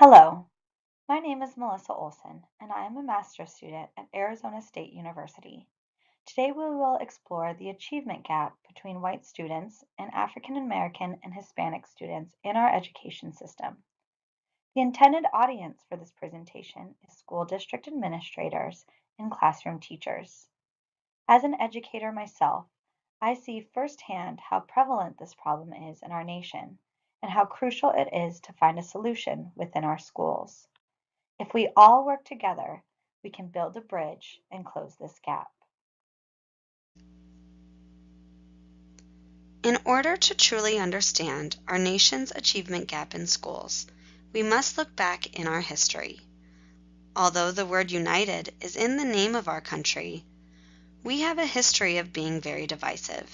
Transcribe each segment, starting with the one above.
Hello, my name is Melissa Olson, and I am a master's student at Arizona State University. Today we will explore the achievement gap between white students and African American and Hispanic students in our education system. The intended audience for this presentation is school district administrators and classroom teachers. As an educator myself, I see firsthand how prevalent this problem is in our nation and how crucial it is to find a solution within our schools. If we all work together, we can build a bridge and close this gap. In order to truly understand our nation's achievement gap in schools, we must look back in our history. Although the word united is in the name of our country, we have a history of being very divisive.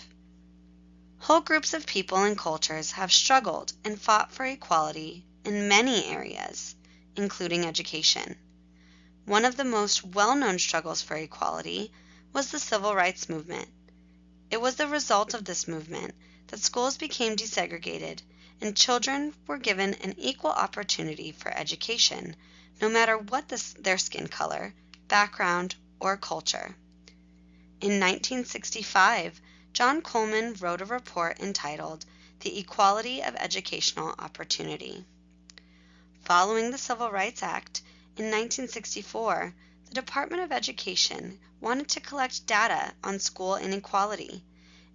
Whole groups of people and cultures have struggled and fought for equality in many areas, including education. One of the most well-known struggles for equality was the Civil Rights Movement. It was the result of this movement that schools became desegregated and children were given an equal opportunity for education, no matter what their skin color, background, or culture. In 1965, John Coleman wrote a report entitled The Equality of Educational Opportunity. Following the Civil Rights Act in 1964, the Department of Education wanted to collect data on school inequality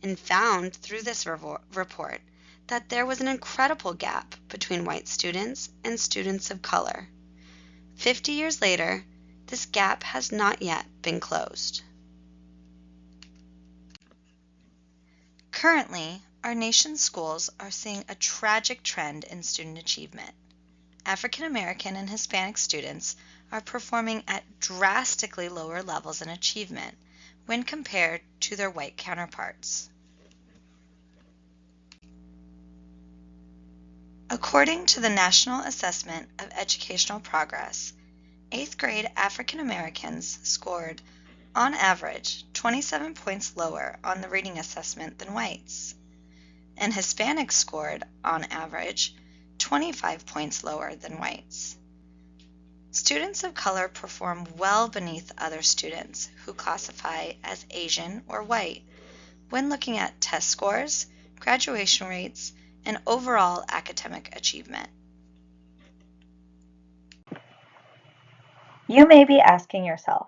and found through this report that there was an incredible gap between white students and students of color. 50 years later, this gap has not yet been closed. Currently, our nation's schools are seeing a tragic trend in student achievement. African American and Hispanic students are performing at drastically lower levels in achievement when compared to their white counterparts. According to the National Assessment of Educational Progress, 8th grade African Americans scored, on average, 27 points lower on the reading assessment than whites, and Hispanics scored, on average, 25 points lower than whites. Students of color perform well beneath other students who classify as Asian or white when looking at test scores, graduation rates, and overall academic achievement. You may be asking yourself,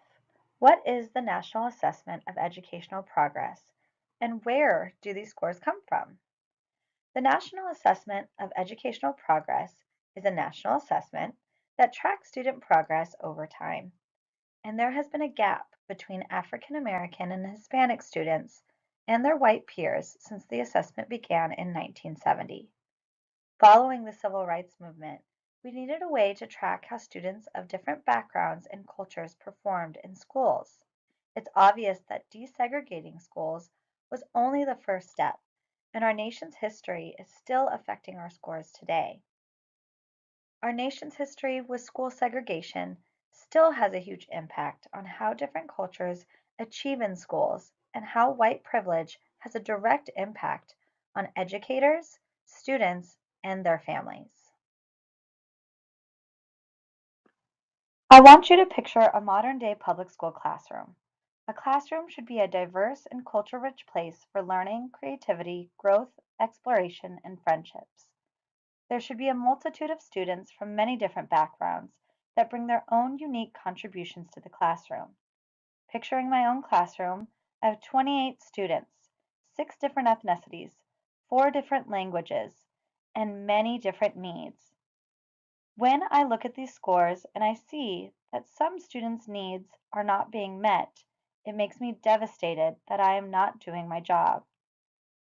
what is the National Assessment of Educational Progress, and where do these scores come from? The National Assessment of Educational Progress is a national assessment that tracks student progress over time, and there has been a gap between African American and Hispanic students and their white peers since the assessment began in 1970. Following the Civil Rights Movement, we needed a way to track how students of different backgrounds and cultures performed in schools. It's obvious that desegregating schools was only the first step, and our nation's history is still affecting our scores today. Our nation's history with school segregation still has a huge impact on how different cultures achieve in schools and how white privilege has a direct impact on educators, students, and their families. I want you to picture a modern day public school classroom. A classroom should be a diverse and culture rich place for learning, creativity, growth, exploration, and friendships. There should be a multitude of students from many different backgrounds that bring their own unique contributions to the classroom. Picturing my own classroom, I have 28 students, 6 different ethnicities, 4 different languages, and many different needs. When I look at these scores and I see that some students' needs are not being met, it makes me devastated that I am not doing my job.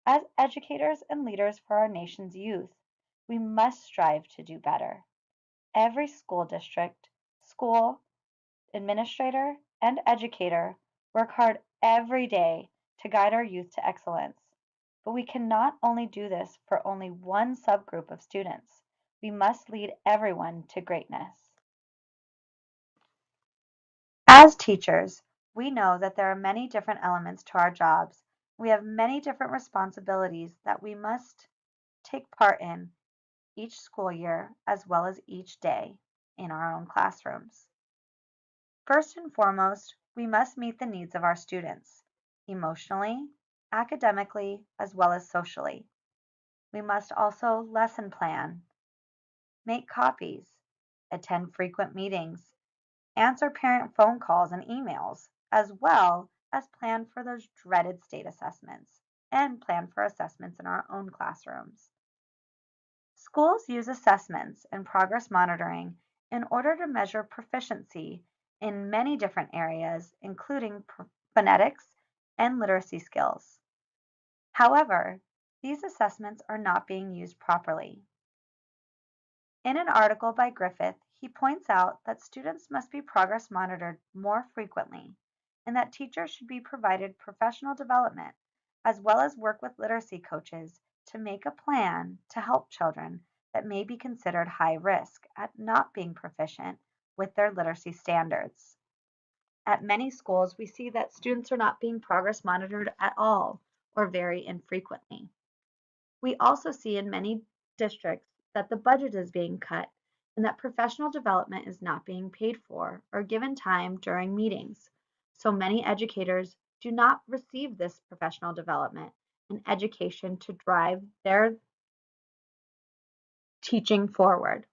As educators and leaders for our nation's youth, we must strive to do better. Every school district, school, administrator, and educator work hard every day to guide our youth to excellence. But we cannot only do this for only one subgroup of students. We must lead everyone to greatness. As teachers, we know that there are many different elements to our jobs. We have many different responsibilities that we must take part in each school year as well as each day. in our own classrooms. First and foremost, we must meet the needs of our students, emotionally, academically, as well as socially. We must also lesson plan, make copies, attend frequent meetings, answer parent phone calls and emails, as well as plan for those dreaded state assessments and plan for assessments in our own classrooms. Schools use assessments and progress monitoring in order to measure proficiency in many different areas, including phonetics and literacy skills. However, these assessments are not being used properly. In an article by Griffith, he points out that students must be progress monitored more frequently and that teachers should be provided professional development as well as work with literacy coaches to make a plan to help children that may be considered high risk at not being proficient with their literacy standards. At many schools, we see that students are not being progress monitored at all or very infrequently. We also see in many districts that the budget is being cut and that professional development is not being paid for or given time during meetings. So many educators do not receive this professional development and education to drive their teaching forward.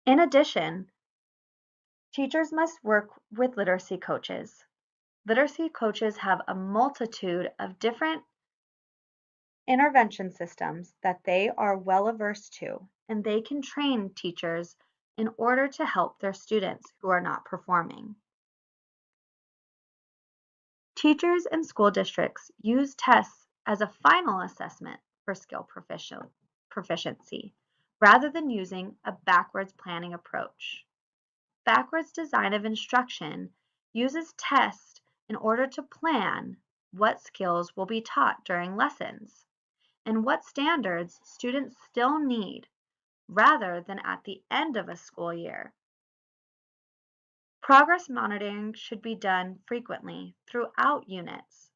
In addition, teachers must work with literacy coaches. Literacy coaches have a multitude of different intervention systems that they are well averse to, and they can train teachers in order to help their students who are not performing. Teachers and school districts use tests as a final assessment for skill proficiency, rather than using a backwards planning approach. Backwards design of instruction uses tests in order to plan what skills will be taught during lessons and what standards students still need rather than at the end of a school year. Progress monitoring should be done frequently throughout units,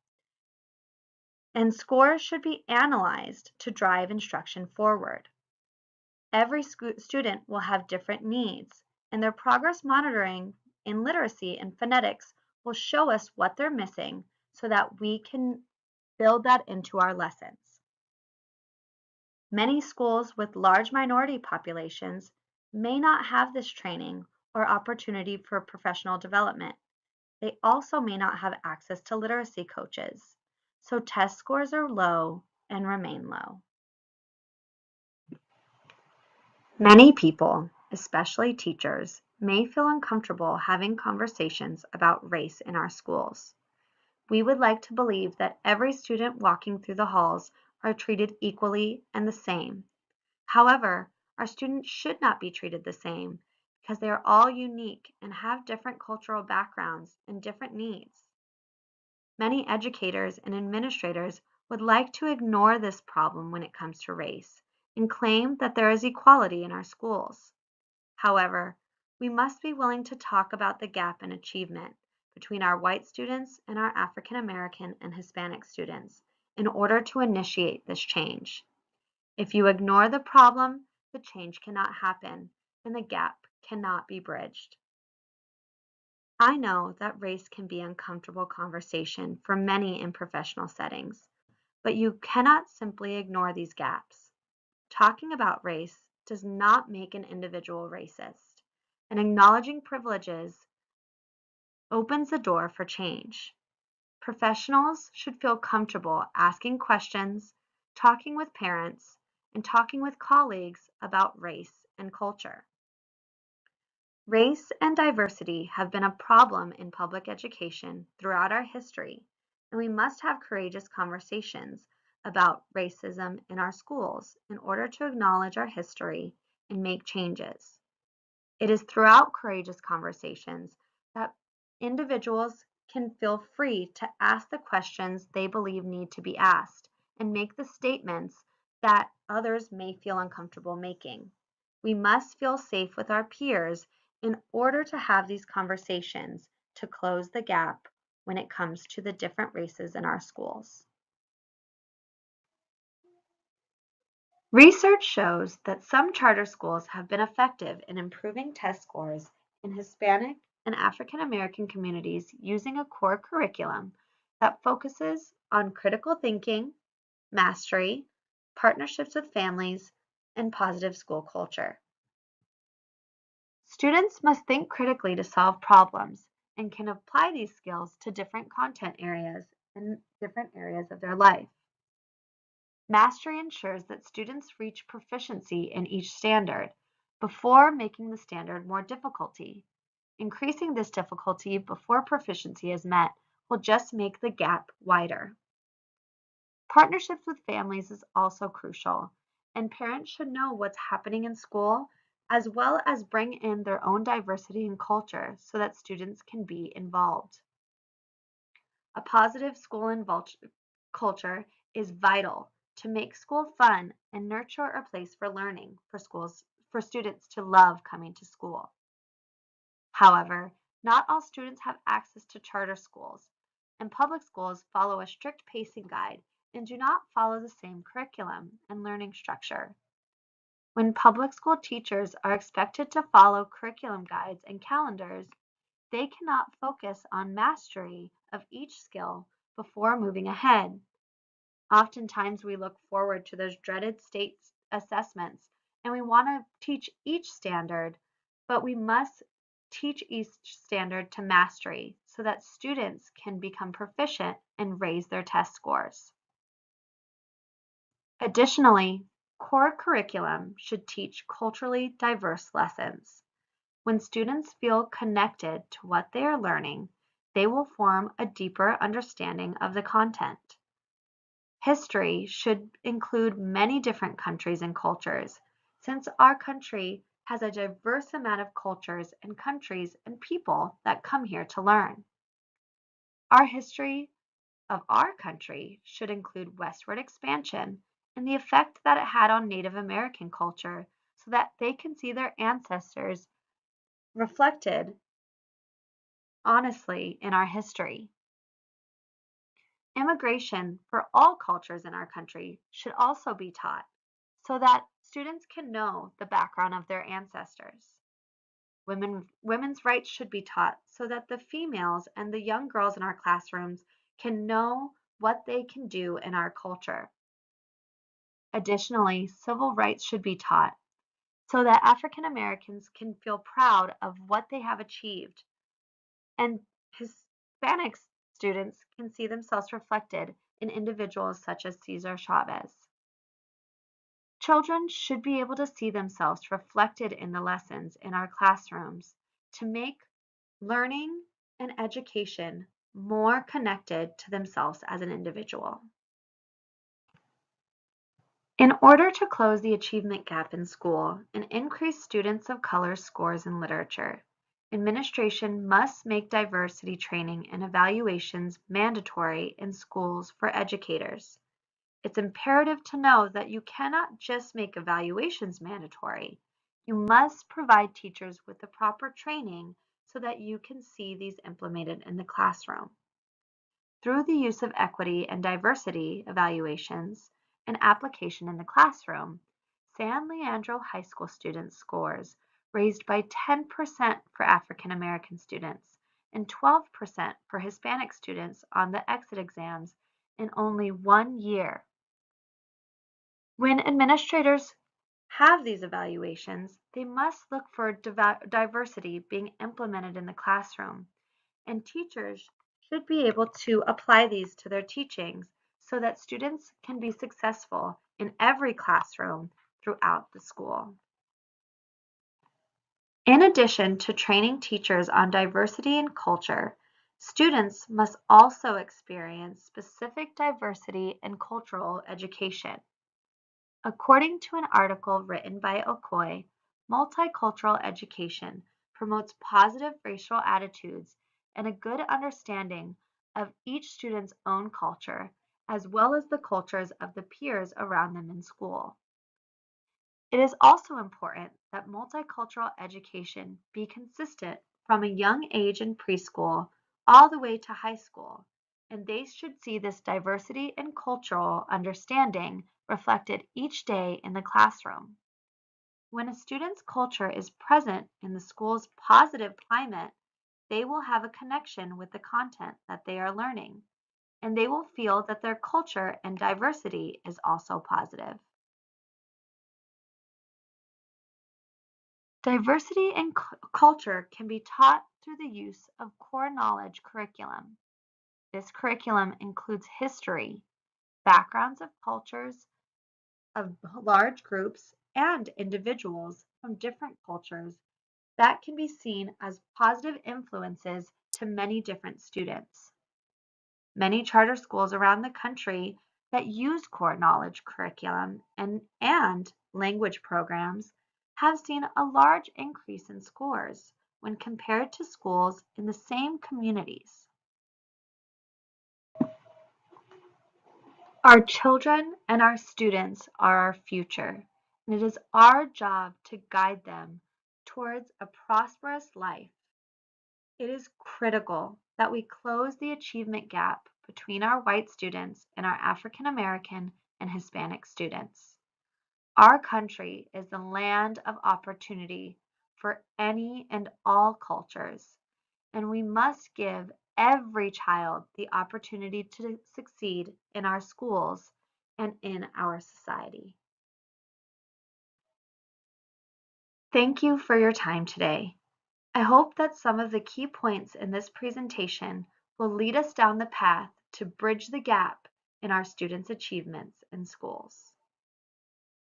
and scores should be analyzed to drive instruction forward. Every student will have different needs, and their progress monitoring in literacy and phonetics will show us what they're missing so that we can build that into our lessons. Many schools with large minority populations may not have this training or opportunity for professional development. They also may not have access to literacy coaches, so test scores are low and remain low. Many people, especially teachers, may feel uncomfortable having conversations about race in our schools. We would like to believe that every student walking through the halls are treated equally and the same. However, our students should not be treated the same because they are all unique and have different cultural backgrounds and different needs. Many educators and administrators would like to ignore this problem when it comes to race and claim that there is equality in our schools. However, we must be willing to talk about the gap in achievement between our white students and our African American and Hispanic students in order to initiate this change. If you ignore the problem, the change cannot happen and the gap cannot be bridged. I know that race can be an uncomfortable conversation for many in professional settings, but you cannot simply ignore these gaps. Talking about race does not make an individual racist, and acknowledging privileges opens the door for change. Professionals should feel comfortable asking questions, talking with parents, and talking with colleagues about race and culture. Race and diversity have been a problem in public education throughout our history, and we must have courageous conversations about racism in our schools in order to acknowledge our history and make changes. It is throughout courageous conversations that individuals can feel free to ask the questions they believe need to be asked and make the statements that others may feel uncomfortable making. We must feel safe with our peers in order to have these conversations to close the gap when it comes to the different races in our schools. Research shows that some charter schools have been effective in improving test scores in Hispanic and African American communities using a core curriculum that focuses on critical thinking, mastery, partnerships with families, and positive school culture. Students must think critically to solve problems and can apply these skills to different content areas and different areas of their life. Mastery ensures that students reach proficiency in each standard before making the standard more difficulty. Increasing this difficulty before proficiency is met will just make the gap wider. Partnerships with families is also crucial, and parents should know what's happening in school as well as bring in their own diversity and culture so that students can be involved. A positive school culture is vital to make school fun and nurture a place for learning for students to love coming to school. However, not all students have access to charter schools, and public schools follow a strict pacing guide and do not follow the same curriculum and learning structure. When public school teachers are expected to follow curriculum guides and calendars, they cannot focus on mastery of each skill before moving ahead. Oftentimes, we look forward to those dreaded state assessments and we want to teach each standard, but we must teach each standard to mastery so that students can become proficient and raise their test scores. Additionally, core curriculum should teach culturally diverse lessons. When students feel connected to what they are learning, they will form a deeper understanding of the content. History should include many different countries and cultures, since our country has a diverse amount of cultures and countries and people that come here to learn. Our history of our country should include westward expansion and the effect that it had on Native American culture so that they can see their ancestors reflected honestly in our history. Immigration for all cultures in our country should also be taught so that students can know the background of their ancestors. Women's rights should be taught so that the females and the young girls in our classrooms can know what they can do in our culture. Additionally, civil rights should be taught so that African Americans can feel proud of what they have achieved, and Hispanic students can see themselves reflected in individuals such as Cesar Chavez. Children should be able to see themselves reflected in the lessons in our classrooms to make learning and education more connected to themselves as an individual. In order to close the achievement gap in school and increase students of color scores in literature, administration must make diversity training and evaluations mandatory in schools for educators. It's imperative to know that you cannot just make evaluations mandatory. You must provide teachers with the proper training so that you can see these implemented in the classroom. Through the use of equity and diversity evaluations and application in the classroom, San Leandro High School students' scores raised by 10% for African American students and 12% for Hispanic students on the exit exams in only 1 year. When administrators have these evaluations, they must look for diversity being implemented in the classroom, and teachers should be able to apply these to their teachings so that students can be successful in every classroom throughout the school. In addition to training teachers on diversity and culture, students must also experience specific diversity and cultural education. According to an article written by Okoye, multicultural education promotes positive racial attitudes and a good understanding of each student's own culture, as well as the cultures of the peers around them in school. It is also important that multicultural education be consistent from a young age in preschool all the way to high school, and they should see this diversity and cultural understanding reflected each day in the classroom. When a student's culture is present in the school's positive climate, they will have a connection with the content that they are learning, and they will feel that their culture and diversity is also positive. Diversity in culture can be taught through the use of core knowledge curriculum. This curriculum includes history, backgrounds of cultures of large groups and individuals from different cultures that can be seen as positive influences to many different students. Many charter schools around the country that use core knowledge curriculum and language programs have seen a large increase in scores when compared to schools in the same communities. Our children and our students are our future, and it is our job to guide them towards a prosperous life. It is critical that we close the achievement gap between our white students and our African American and Hispanic students. Our country is the land of opportunity for any and all cultures, and we must give every child the opportunity to succeed in our schools and in our society. Thank you for your time today. I hope that some of the key points in this presentation will lead us down the path to bridge the gap in our students' achievements in schools.